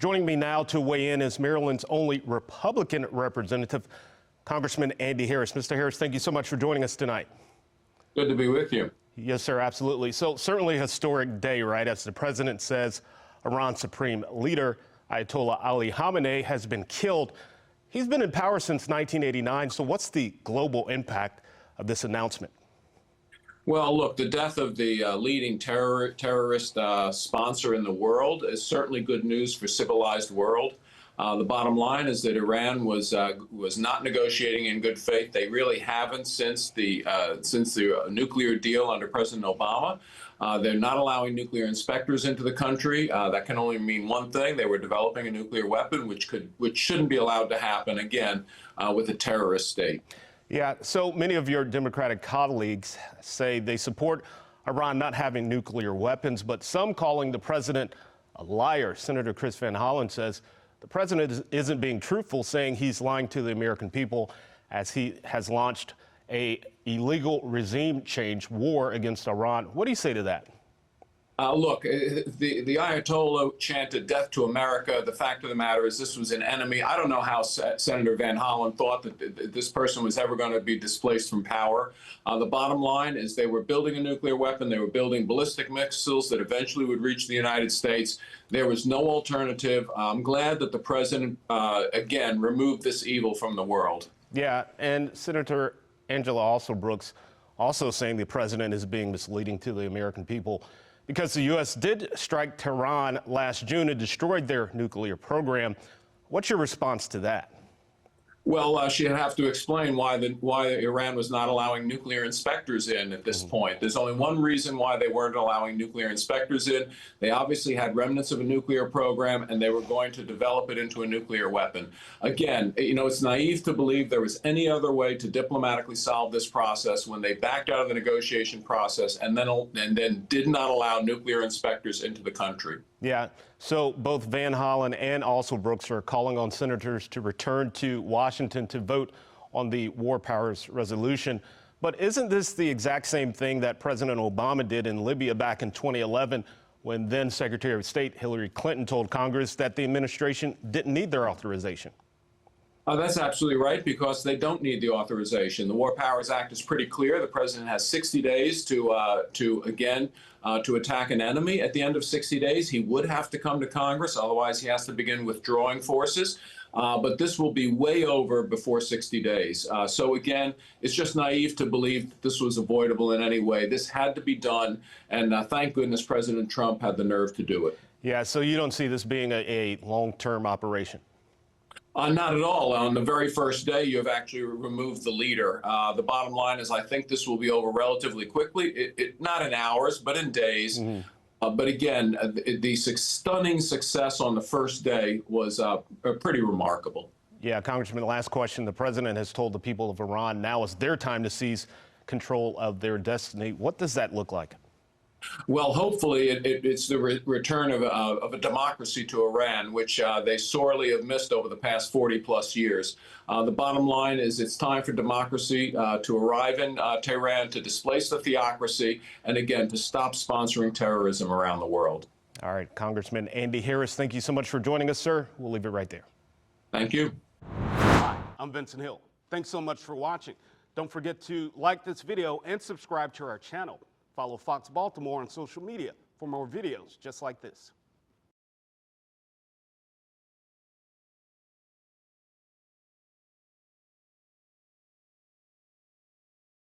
Joining me now to weigh in is Maryland's only Republican representative, Congressman Andy Harris. Mr. Harris, thank you so much for joining us tonight. Good to be with you. Yes, sir, absolutely. So certainly a historic day, right? As the president says, Iran's supreme leader, Ayatollah Ali Khamenei, has been killed. He's been in power since 1989. So what's the global impact of this announcement? Well, look, the death of the leading terrorist sponsor in the world is certainly good news for civilized world. The bottom line is that Iran was not negotiating in good faith. They really haven't since the nuclear deal under President Obama. They're not allowing nuclear inspectors into the country. That can only mean one thing: they were developing a nuclear weapon, which shouldn't be allowed to happen again with a terrorist state. Yeah, so many of your Democratic colleagues say they support Iran not having nuclear weapons, but some calling the president a liar. Senator Chris Van Hollen says the president isn't being truthful, saying he's lying to the American people as he has launched a illegal regime change war against Iran. What do you say to that? Look, the Ayatollah chanted death to America. The fact of the matter is this was an enemy. I don't know how Senator Van Hollen thought that this person was ever going to be displaced from power. The bottom line is they were building a nuclear weapon. They were building ballistic missiles that eventually would reach the United States. There was no alternative. I'm glad that the president, again, removed this evil from the world. Yeah, and Senator Angela Brooks also saying the president is being misleading to the American people, because the U.S. did strike Tehran last June and destroyed their nuclear program. What's your response to that? Well, she'd have to explain why Iran was not allowing nuclear inspectors in at this point. There's only one reason why they weren't allowing nuclear inspectors in. They obviously had remnants of a nuclear program, and they were going to develop it into a nuclear weapon. Again, you know, it's naive to believe there was any other way to diplomatically solve this process when they backed out of the negotiation process and then did not allow nuclear inspectors into the country. Yeah, so both Van Hollen and also Brooks are calling on senators to return to Washington to vote on the War Powers Resolution. But isn't this the exact same thing that President Obama did in Libya back in 2011, when then Secretary of State Hillary Clinton told Congress that the administration didn't need their authorization? That's absolutely right, because they don't need the authorization. The War Powers Act is pretty clear. The president has 60 days to attack an enemy. At the end of 60 days, he would have to come to Congress. Otherwise, he has to begin withdrawing forces. But this will be way over before 60 days. So again, it's just naive to believe that this was avoidable in any way. This had to be done, and thank goodness President Trump had the nerve to do it. Yeah, so you don't see this being a long-term operation? Not at all. On the very first day, you have actually removed the leader. The bottom line is I think this will be over relatively quickly, not in hours, but in days. But again, the stunning success on the first day was pretty remarkable. Yeah, Congressman, the last question. The president has told the people of Iran now is their time to seize control of their destiny. What does that look like? Well, hopefully it's the return of a democracy to Iran, which they sorely have missed over the past 40-plus years. The bottom line is it's time for democracy to arrive in Tehran, to displace the theocracy, and again, to stop sponsoring terrorism around the world. All right, Congressman Andy Harris, thank you so much for joining us, sir. We'll leave it right there. Thank you. Hi, I'm Vincent Hill. Thanks so much for watching. Don't forget to like this video and subscribe to our channel. Follow Fox Baltimore on social media for more videos just like this.